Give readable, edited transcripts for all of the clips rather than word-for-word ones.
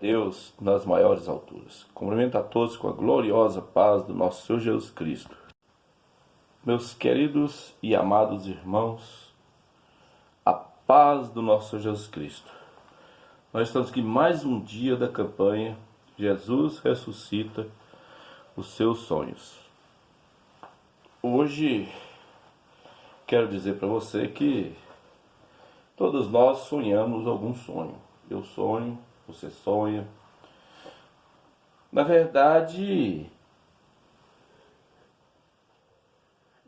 Deus nas maiores alturas. Cumprimento a todos com a gloriosa paz do nosso Senhor Jesus Cristo. Meus queridos e amados irmãos, a paz do nosso Senhor Jesus Cristo. Nós estamos aqui mais um dia da campanha Jesus ressuscita os seus sonhos. Hoje quero dizer para você que todos nós sonhamos algum sonho. Eu sonho, você sonha. Na verdade,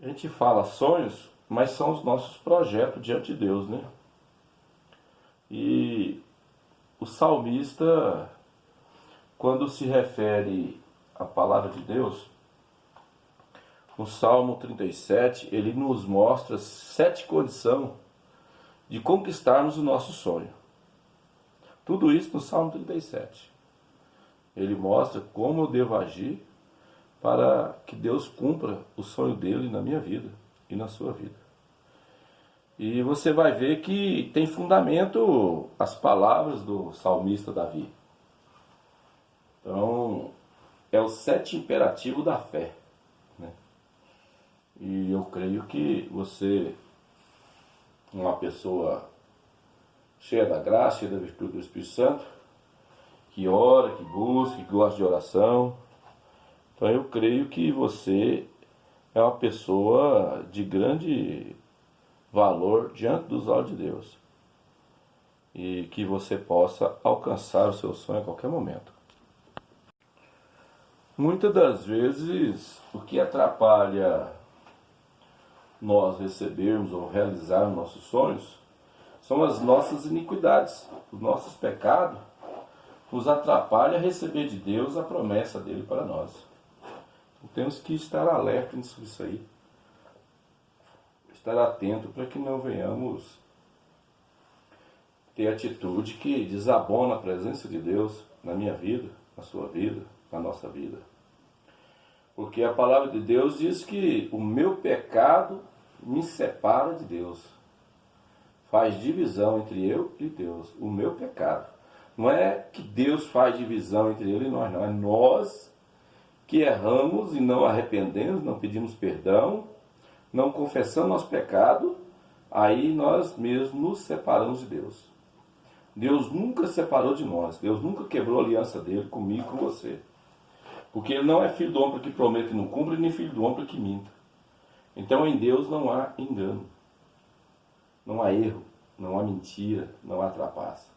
a gente fala sonhos, mas são os nossos projetos diante de Deus, né? E o salmista, quando se refere à palavra de Deus, no Salmo 37, ele nos mostra 7 condições de conquistarmos o nosso sonho. Tudo isso no Salmo 37. Ele mostra como eu devo agir para que Deus cumpra o sonho dele na minha vida e na sua vida. E você vai ver que tem fundamento as palavras do salmista Davi. Então, é o 7 imperativo da fé, né? E eu creio que você, uma pessoa cheia da graça, cheia da virtude do Espírito Santo, que ora, que busca, que gosta de oração. Então eu creio que você é uma pessoa de grande valor diante dos olhos de Deus. E que você possa alcançar o seu sonho a qualquer momento. Muitas das vezes, o que atrapalha nós recebermos ou realizarmos nossos sonhos são as nossas iniquidades, os nossos pecados nos atrapalham a receber de Deus a promessa dele para nós. Então, temos que estar alerta nisso aí, estar atento para que não venhamos ter atitude que desabona a presença de Deus na minha vida, na sua vida, na nossa vida. Porque a palavra de Deus diz que o meu pecado me separa de Deus. Faz divisão entre eu e Deus, o meu pecado. Não é que Deus faz divisão entre ele e nós, não. É nós que erramos e não arrependemos, não pedimos perdão, não confessamos nosso pecado, aí nós mesmos nos separamos de Deus. Deus nunca separou de nós, Deus nunca quebrou a aliança dele comigo e com você. Porque ele não é filho do homem que promete e não cumpre, nem filho do homem que minta. Então em Deus não há engano. Não há erro, não há mentira, não há trapaça.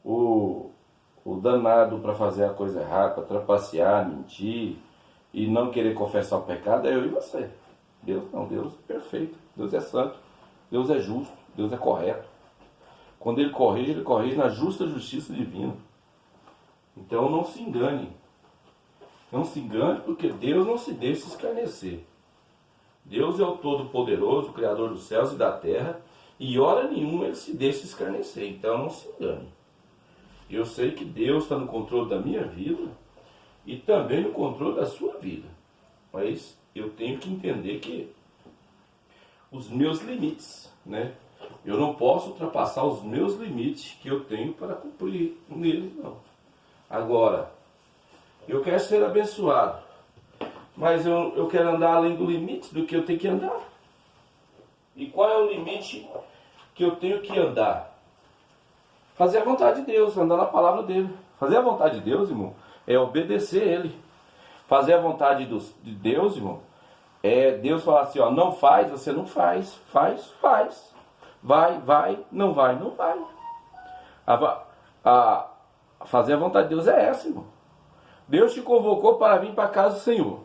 O danado para fazer a coisa errada, para trapacear, mentir e não querer confessar o pecado é eu e você. Deus não, Deus é perfeito, Deus é santo, Deus é justo, Deus é correto. Quando ele corrige na justa justiça divina. Então não se engane. Não se engane, porque Deus não se deixa escarnecer. Deus é o Todo-Poderoso, o Criador dos céus e da terra, e hora nenhuma ele se deixa escarnecer, então não se engane. Eu sei que Deus está no controle da minha vida e também no controle da sua vida, mas eu tenho que entender que os meus limites, né? Eu não posso ultrapassar os meus limites que eu tenho para cumprir neles, não. Agora, eu quero ser abençoado, mas eu quero andar além do limite do que eu tenho que andar. E qual é o limite que eu tenho que andar? Fazer a vontade de Deus, andar na palavra dele. Fazer a vontade de Deus, irmão, é obedecer ele. Fazer a vontade de Deus, irmão, é Deus falar assim, ó, não faz, você não faz. Faz. Vai, não vai, não vai. Fazer a vontade de Deus é essa, irmão. Deus te convocou para vir para a casa do Senhor.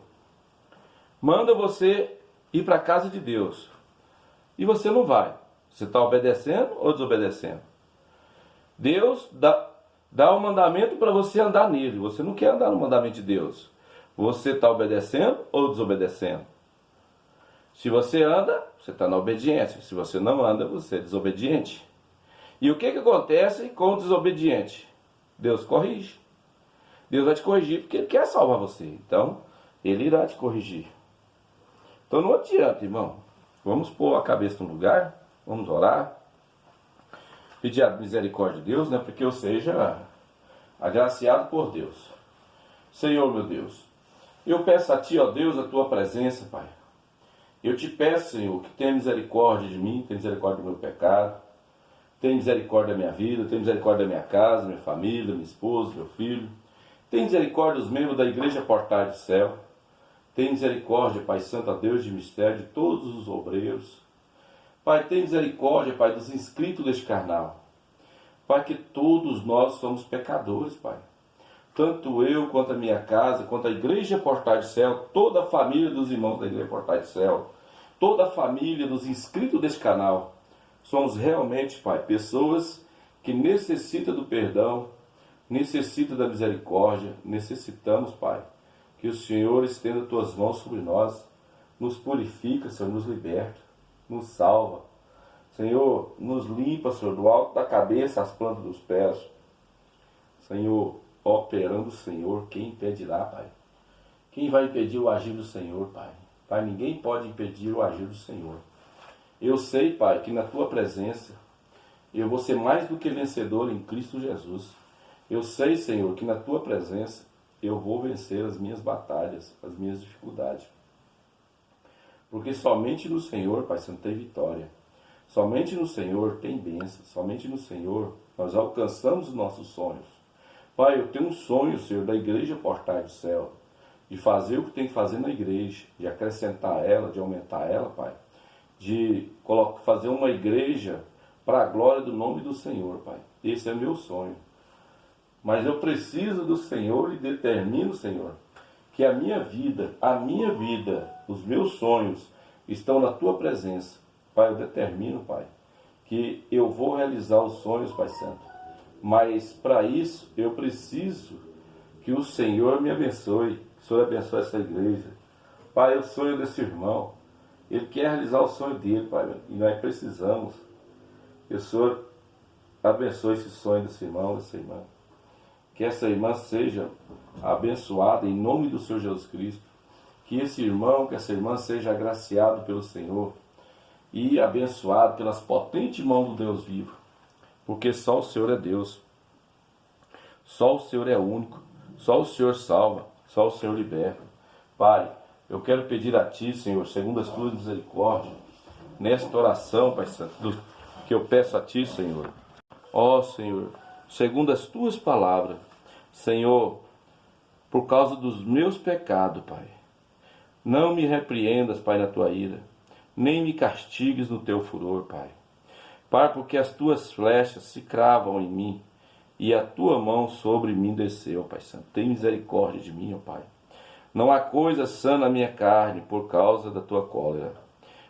Manda você ir para a casa de Deus. E você não vai. Você está obedecendo ou desobedecendo? Deus dá o mandamento para você andar nele. Você não quer andar no mandamento de Deus. Você está obedecendo ou desobedecendo? Se você anda, você está na obediência. Se você não anda, você é desobediente. E o que acontece com o desobediente? Deus corrige. Deus vai te corrigir porque Ele quer salvar você. Então, Ele irá te corrigir. Então não adianta, irmão. Vamos pôr a cabeça no lugar. Vamos orar. Pedir a misericórdia de Deus, né? Porque eu seja agraciado por Deus. Senhor, meu Deus, eu peço a Ti, ó Deus, a Tua presença, Pai. Eu te peço, Senhor, que tenha misericórdia de mim, tenha misericórdia do meu pecado, tenha misericórdia da minha vida, tenha misericórdia da minha casa, minha família, minha esposa, meu filho. Tenha misericórdia dos membros da Igreja Portais do Céu. Tenha misericórdia, Pai Santo, a Deus de mistério, de todos os obreiros. Pai, tenha misericórdia, Pai, dos inscritos deste canal. Pai, que todos nós somos pecadores, Pai. Tanto eu, quanto a minha casa, quanto a Igreja Portais do Céu, toda a família dos irmãos da Igreja Portais do Céu, toda a família dos inscritos deste canal, somos realmente, Pai, pessoas que necessitam do perdão, necessitam da misericórdia, necessitamos, Pai, que o Senhor estenda as Tuas mãos sobre nós, nos purifica, Senhor, nos liberta, nos salva. Senhor, nos limpa, Senhor, do alto da cabeça às plantas dos pés. Senhor, operando o Senhor, quem impedirá, Pai? Quem vai impedir o agir do Senhor, Pai? Pai, ninguém pode impedir o agir do Senhor. Eu sei, Pai, que na Tua presença eu vou ser mais do que vencedor em Cristo Jesus. Eu sei, Senhor, que na Tua presença eu vou vencer as minhas batalhas, as minhas dificuldades. Porque somente no Senhor, Pai Santo, tem vitória. Somente no Senhor tem bênção. Somente no Senhor nós alcançamos os nossos sonhos. Pai, eu tenho um sonho, Senhor, da Igreja Portais do Céu, de fazer o que tem que fazer na igreja, de acrescentar ela, de aumentar ela, Pai, de fazer uma igreja para a glória do nome do Senhor, Pai. Esse é meu sonho. Mas eu preciso do Senhor e determino, Senhor, que a minha vida, os meus sonhos estão na Tua presença. Pai, eu determino, Pai, que eu vou realizar os sonhos, Pai Santo. Mas para isso eu preciso que o Senhor me abençoe, que o Senhor abençoe essa igreja. Pai, o sonho desse irmão, ele quer realizar o sonho dele, Pai, e nós precisamos que o Senhor abençoe esse sonho desse irmão, dessa irmã. Que essa irmã seja abençoada em nome do Senhor Jesus Cristo. Que esse irmão, que essa irmã seja agraciado pelo Senhor e abençoado pelas potentes mãos do Deus vivo. Porque só o Senhor é Deus. Só o Senhor é único. Só o Senhor salva. Só o Senhor liberta. Pai, eu quero pedir a Ti, Senhor, segundo as Tuas misericórdias, nesta oração, Pai Santo, que eu peço a Ti, Senhor. Ó Senhor, segundo as Tuas palavras, Senhor, por causa dos meus pecados, Pai, não me repreendas, Pai, na Tua ira, nem me castigues no Teu furor, Pai. Pai, porque as Tuas flechas se cravam em mim, e a Tua mão sobre mim desceu, Pai Santo. Tem misericórdia de mim, ó Pai. Não há coisa sã na minha carne por causa da Tua cólera,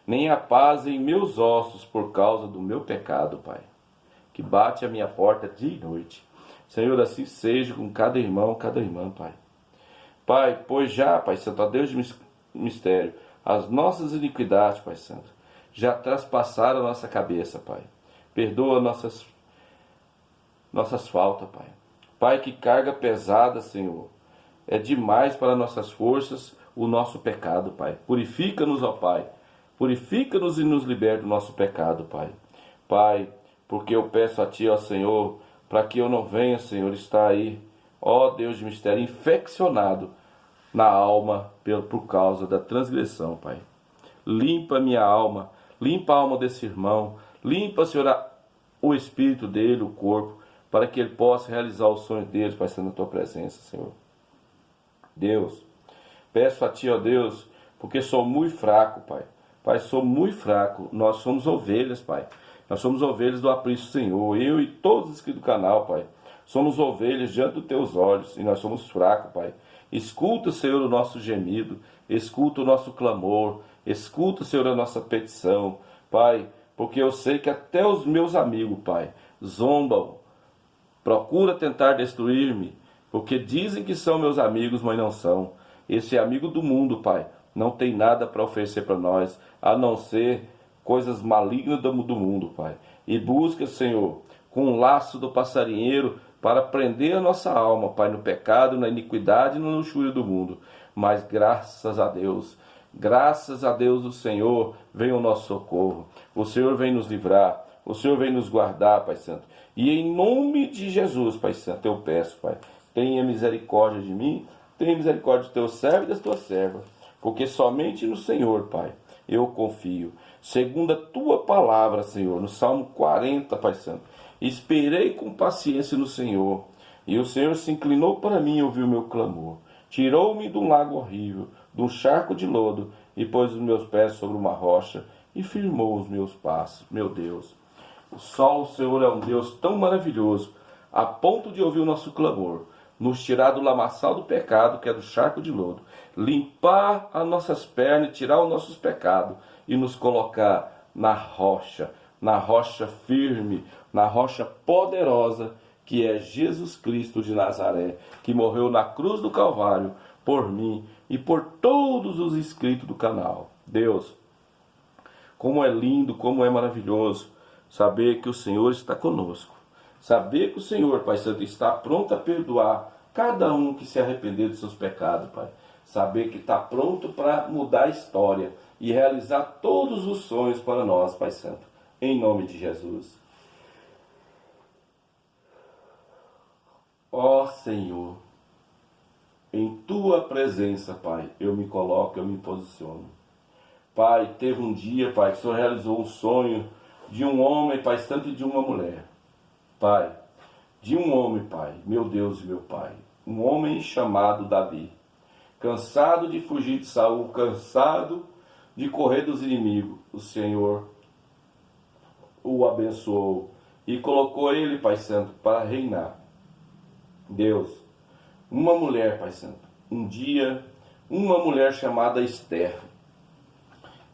nem há paz em meus ossos por causa do meu pecado, Pai, que bate a minha porta dia e noite. Senhor, assim seja com cada irmão, cada irmã, Pai. Pai, pois já, Pai Santo, a Deus de mistério, as nossas iniquidades, Pai Santo, já traspassaram a nossa cabeça, Pai. Perdoa nossas faltas, Pai. Pai, que carga pesada, Senhor. É demais para nossas forças o nosso pecado, Pai. Purifica-nos, ó Pai. Purifica-nos e nos liberta do nosso pecado, Pai. Pai, porque eu peço a Ti, ó Senhor, para que eu não venha, Senhor, estar aí, ó Deus de mistério, infeccionado na alma por causa da transgressão, Pai. Limpa minha alma, limpa a alma desse irmão, limpa, Senhor, o espírito dele, o corpo, para que ele possa realizar os sonhos dele, Pai, sendo na Tua presença, Senhor. Deus, peço a Ti, ó Deus, porque sou muito fraco, Pai. Pai, sou muito fraco. Nós somos ovelhas, Pai. Nós somos ovelhas do aprisco, Senhor. Eu e todos os inscritos do canal, Pai. Somos ovelhas diante dos Teus olhos e nós somos fracos, Pai. Escuta, Senhor, o nosso gemido. Escuta o nosso clamor. Escuta, Senhor, a nossa petição. Pai, porque eu sei que até os meus amigos, Pai, zombam. Procura tentar destruir-me. Porque dizem que são meus amigos, mas não são. Esse amigo do mundo, Pai, não tem nada para oferecer para nós, a não ser coisas malignas do mundo, Pai. E busca, Senhor, com o laço do passarinheiro, para prender a nossa alma, Pai, no pecado, na iniquidade e na luxúria do mundo. Mas graças a Deus, o Senhor vem ao nosso socorro. O Senhor vem nos livrar, o Senhor vem nos guardar, Pai Santo. E em nome de Jesus, Pai Santo, eu peço, Pai, tenha misericórdia de mim, tenha misericórdia do teu servo e das tuas servas, porque somente no Senhor, Pai, eu confio. Segundo a tua palavra, Senhor, no Salmo 40, Pai Santo, esperei com paciência no Senhor, e o Senhor se inclinou para mim e ouviu o meu clamor. Tirou-me de um lago horrível, de um charco de lodo, e pôs os meus pés sobre uma rocha, e firmou os meus passos. Meu Deus, só o Senhor é um Deus tão maravilhoso, a ponto de ouvir o nosso clamor, nos tirar do lamaçal do pecado, que é do charco de lodo, limpar as nossas pernas, tirar os nossos pecados e nos colocar na rocha firme, na rocha poderosa, que é Jesus Cristo de Nazaré, que morreu na cruz do Calvário por mim e por todos os inscritos do canal. Deus, como é lindo, como é maravilhoso saber que o Senhor está conosco. Saber que o Senhor, Pai Santo, está pronto a perdoar cada um que se arrepender dos seus pecados, Pai. Saber que está pronto para mudar a história e realizar todos os sonhos para nós, Pai Santo. Em nome de Jesus. Ó Senhor, em Tua presença, Pai, eu me coloco, eu me posiciono. Pai, teve um dia, Pai, que o Senhor realizou um sonho de um homem, Pai Santo, e de uma mulher. Pai, de um homem, Pai, meu Deus e meu Pai, um homem chamado Davi, cansado de fugir de Saul, cansado de correr dos inimigos, o Senhor o abençoou e colocou ele, Pai Santo, para reinar. Deus, uma mulher, Pai Santo, um dia, uma mulher chamada Esther,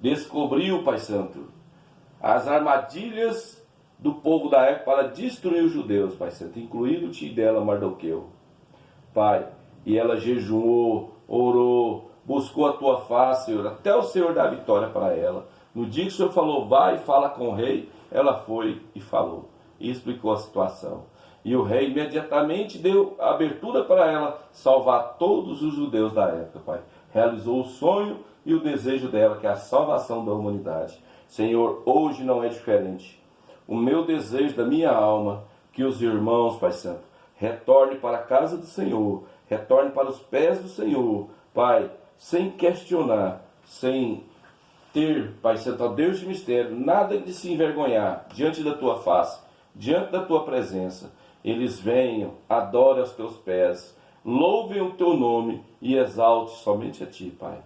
descobriu, Pai Santo, as armadilhas do povo da época para destruir os judeus, Pai Santo, incluindo o tio dela, Mardoqueu. Pai, e ela jejuou, orou, buscou a Tua face, Senhor, até o Senhor dar vitória para ela. No dia que o Senhor falou, vai e fala com o rei, ela foi e falou, e explicou a situação. E o rei imediatamente deu abertura para ela salvar todos os judeus da época, Pai. Realizou o sonho e o desejo dela, que é a salvação da humanidade. Senhor, hoje não é diferente. O meu desejo da minha alma, que os irmãos, Pai Santo, retornem para a casa do Senhor, retornem para os pés do Senhor, Pai, sem questionar, sem ter, Pai Santo, ó Deus de mistério, nada de se envergonhar diante da Tua face, diante da Tua presença. Eles venham, adorem aos Teus pés, louvem o Teu nome e exalte somente a Ti, Pai.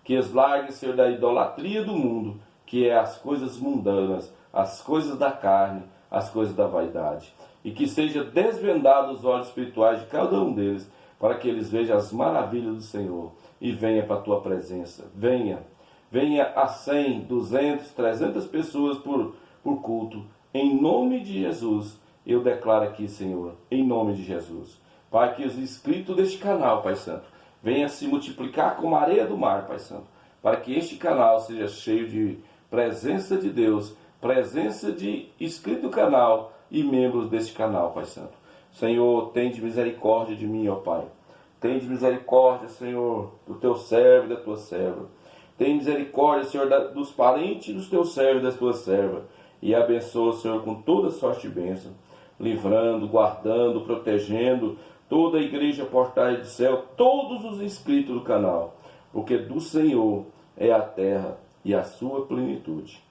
Que eles larguem, Senhor, da idolatria do mundo, que é as coisas mundanas, as coisas da carne, as coisas da vaidade. E que seja desvendado os olhos espirituais de cada um deles, para que eles vejam as maravilhas do Senhor e venha para a Tua presença. Venha a 100, 200, 300 pessoas por culto. Em nome de Jesus, eu declaro aqui, Senhor, em nome de Jesus. Pai, que os inscritos deste canal, Pai Santo, venha se multiplicar como a areia do mar, Pai Santo, para que este canal seja cheio de presença de Deus, presença de inscritos do canal e membros deste canal, Pai Santo. Senhor, tende misericórdia de mim, ó Pai. Tende misericórdia, Senhor, do Teu servo e da Tua serva. Tem misericórdia, Senhor, dos parentes dos Teus servos e das Tuas servas. E abençoa, Senhor, com toda sorte e bênção, livrando, guardando, protegendo toda a igreja Portais do Céu, todos os inscritos do canal, porque do Senhor é a terra e a sua plenitude.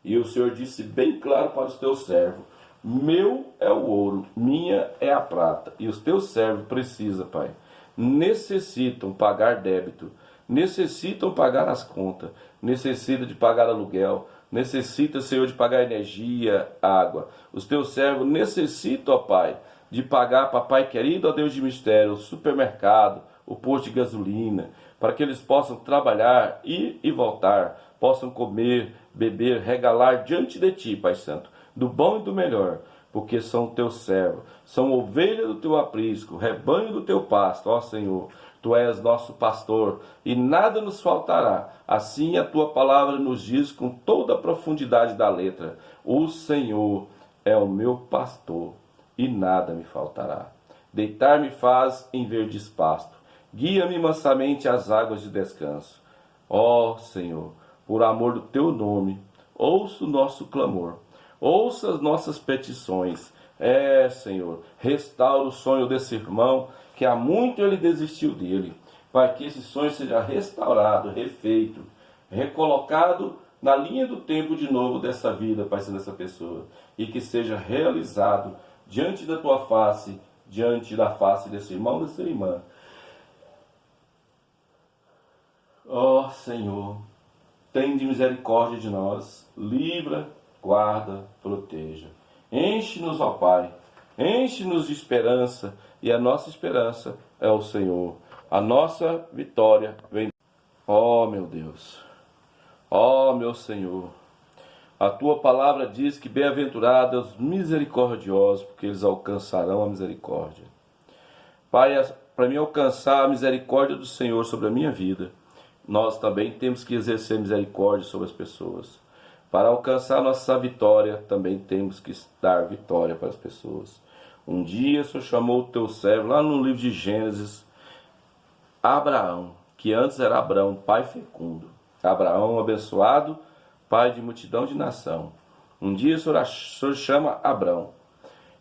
E o Senhor disse bem claro para os Teus servos, meu é o ouro, minha é a prata, e os Teus servos precisam, Pai, necessitam pagar débito, necessitam pagar as contas, necessitam de pagar aluguel, necessitam, Senhor, de pagar energia, água. Os Teus servos necessitam, ó Pai, de pagar, Papai querido, ó Deus de mistério, o supermercado, o posto de gasolina, para que eles possam trabalhar, ir e voltar, possam comer, beber, regalar diante de Ti, Pai Santo, do bom e do melhor, porque são Teus servos, são ovelhas do Teu aprisco, rebanho do Teu pasto, ó Senhor. Tu és nosso pastor e nada nos faltará. Assim a Tua palavra nos diz com toda a profundidade da letra. O Senhor é o meu pastor e nada me faltará. Deitar-me faz em verdes pasto. Guia-me mansamente às águas de descanso. Ó Senhor, por amor do Teu nome, ouça o nosso clamor. Ouça as nossas petições. Senhor, restaura o sonho desse irmão, que há muito ele desistiu dele. Pai, que esse sonho seja restaurado, refeito, recolocado na linha do tempo de novo dessa vida, Pai, dessa pessoa. E que seja realizado diante da tua face, diante da face desse irmão, dessa irmã. Ó Senhor, tende misericórdia de nós, livra, guarda, proteja. Enche-nos, ó Pai, enche-nos de esperança, e a nossa esperança é o Senhor. A nossa vitória vem. Ó meu Deus, ó meu Senhor, a tua palavra diz que bem-aventurados os misericordiosos, porque eles alcançarão a misericórdia. Pai, para mim alcançar a misericórdia do Senhor sobre a minha vida, nós também temos que exercer misericórdia sobre as pessoas. Para alcançar nossa vitória, também temos que dar vitória para as pessoas. Um dia o Senhor chamou o teu servo, lá no livro de Gênesis, Abraão, que antes era Abrão, pai fecundo. Abraão abençoado, pai de multidão de nação. Um dia o Senhor chama Abrão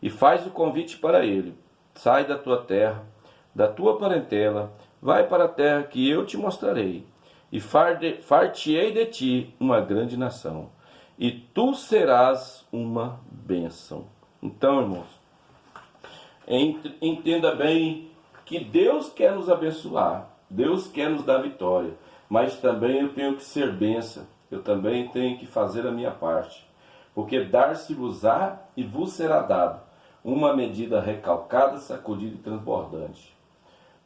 e faz o convite para ele. Sai da tua terra, da tua parentela, vai para a terra que eu te mostrarei. E far-te-ei de ti uma grande nação, e tu serás uma bênção. Então, irmãos, entenda bem que Deus quer nos abençoar, Deus quer nos dar vitória, mas também eu tenho que ser bênção, eu também tenho que fazer a minha parte, porque dar-se-vos-á e vos será dado, uma medida recalcada, sacudida e transbordante.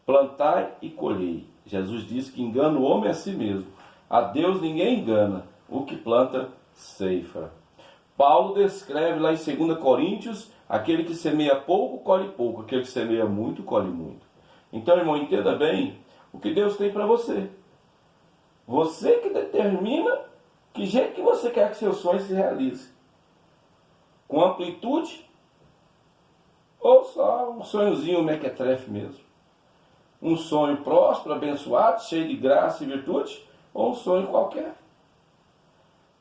Plantai e colhei. Jesus disse que engana o homem a si mesmo. A Deus ninguém engana. O que planta, ceifa. Paulo descreve lá em 2 Coríntios, aquele que semeia pouco, colhe pouco. Aquele que semeia muito, colhe muito. Então, irmão, entenda bem o que Deus tem para você. Você que determina que jeito que você quer que seu sonho se realize. Com amplitude ou só um sonhozinho mequetrefe mesmo. Um sonho próspero, abençoado, cheio de graça e virtude, ou um sonho qualquer.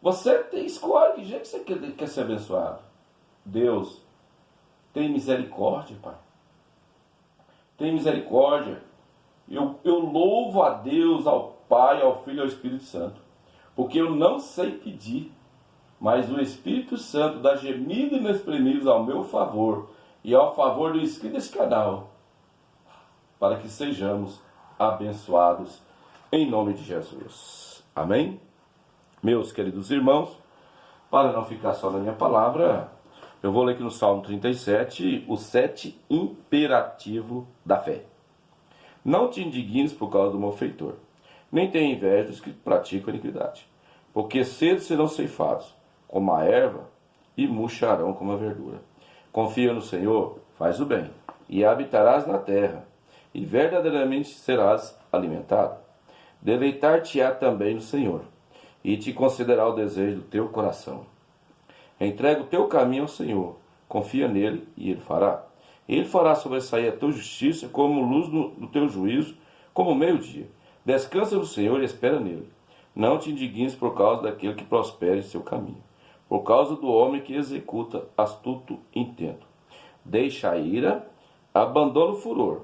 Você escolhe que jeito que você quer ser abençoado. Deus tem misericórdia, Pai. Tem misericórdia. Eu louvo a Deus, ao Pai, ao Filho e ao Espírito Santo. Porque eu não sei pedir, mas o Espírito Santo dá gemidos inexprimíveis ao meu favor e ao favor do inscrito desse canal, para que sejamos abençoados em nome de Jesus. Amém? Meus queridos irmãos, para não ficar só na minha palavra, eu vou ler aqui no Salmo 37, o 7 imperativo da fé. Não te indignes por causa do malfeitor, nem tenha inveja dos que praticam iniquidade, porque cedo serão ceifados, como a erva, e murcharão como a verdura. Confia no Senhor, faz o bem, e habitarás na terra, e verdadeiramente serás alimentado. Deleitar-te-á também no Senhor, e te concederá o desejo do teu coração. Entrega o teu caminho ao Senhor, confia nele, e ele fará. Ele fará sobressair a tua justiça como luz do teu juízo, como meio-dia. Descansa no Senhor e espera nele. Não te indignes por causa daquele que prospera em seu caminho, por causa do homem que executa astuto intento. Deixa a ira, abandona o furor.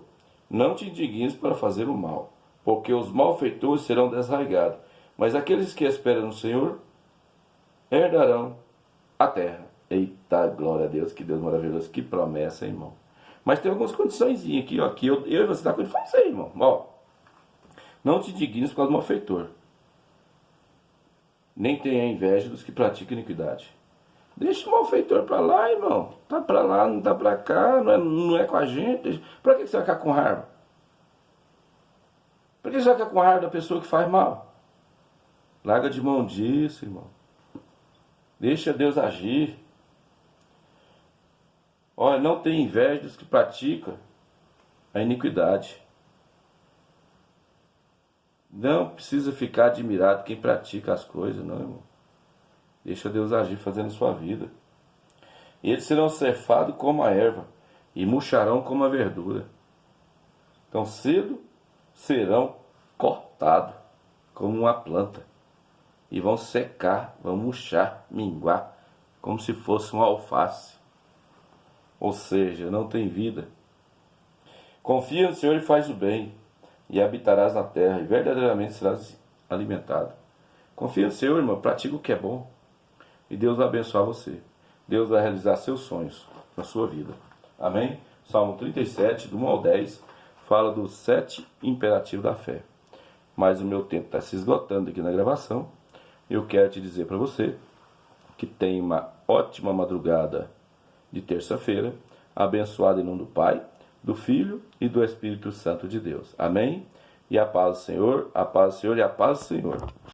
Não te indignes para fazer o mal, porque os malfeitores serão desraigados, mas aqueles que esperam no Senhor herdarão a terra. Eita, glória a Deus, que Deus maravilhoso, que promessa, hein, irmão. Mas tem algumas condições aqui, ó, que eu e você está com ele fazer, irmão. Ó, não te indignes por causa do malfeitor, nem tenha inveja dos que praticam iniquidade. Deixa o malfeitor para lá, irmão. Tá para lá, não tá para cá, não é com a gente. Para que você vai ficar com raiva? Para que você vai ficar com raiva da pessoa que faz mal? Larga de mão disso, irmão. Deixa Deus agir. Olha, não tem inveja dos que praticam a iniquidade. Não precisa ficar admirado quem pratica as coisas, não, irmão. Deixa Deus agir fazendo sua vida. Eles serão ceifados como a erva e murcharão como a verdura. Então cedo serão cortados como uma planta e vão secar, vão murchar, minguar como se fosse um alface, ou seja, não tem vida. Confia no Senhor e faz o bem, e habitarás na terra, e verdadeiramente serás alimentado. Confia no Senhor, irmão, pratica o que é bom, e Deus vai abençoar você. Deus vai realizar seus sonhos na sua vida. Amém? Salmo 37, do 1 ao 10, fala dos 7 imperativos da fé. Mas o meu tempo está se esgotando aqui na gravação. Eu quero te dizer para você que tem uma ótima madrugada de terça-feira, abençoada em nome do Pai, do Filho e do Espírito Santo de Deus. Amém? E a paz do Senhor, a paz do Senhor e a paz do Senhor.